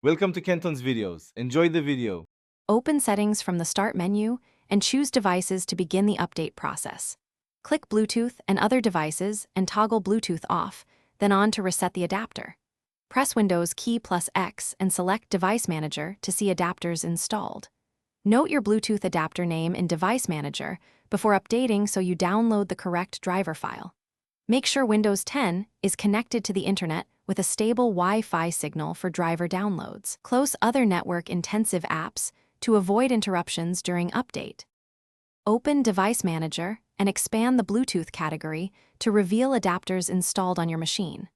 Welcome to Kenton's videos. Enjoy the video. Open Settings from the Start menu and choose Devices to begin the update process. Click Bluetooth and other devices and toggle Bluetooth off, then on to reset the adapter. Press Windows key plus X and select Device Manager to see adapters installed. Note your Bluetooth adapter name in Device Manager before updating so you download the correct driver file. Make sure Windows 10 is connected to the internet with a stable Wi-Fi signal for driver downloads. Close other network-intensive apps to avoid interruptions during update. Open Device Manager and expand the Bluetooth category to reveal adapters installed on your machine.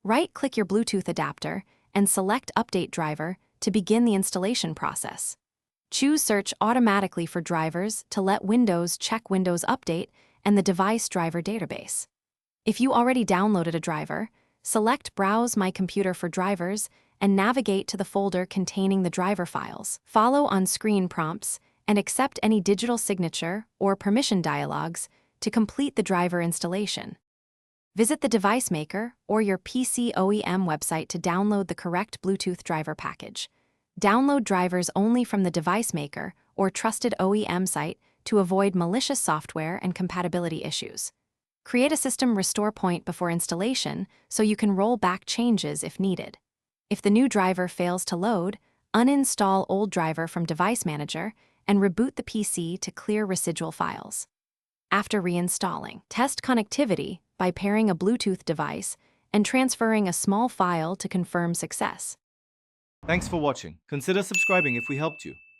Right-click your Bluetooth adapter and select Update Driver to begin the installation process. Choose Search automatically for drivers to let Windows check Windows Update and the device driver database. If you already downloaded a driver, select Browse My Computer for drivers and navigate to the folder containing the driver files. Follow on-screen prompts and accept any digital signature or permission dialogues to complete the driver installation. Visit the device maker or your PC OEM website to download the correct Bluetooth driver package. Download drivers only from the device maker or trusted OEM site to avoid malicious software and compatibility issues. Create a system restore point before installation so you can roll back changes if needed. If the new driver fails to load, uninstall old driver from Device Manager and reboot the PC to clear residual files. After reinstalling, test connectivity by pairing a Bluetooth device and transferring a small file to confirm success. Thanks for watching. Consider subscribing if we helped you.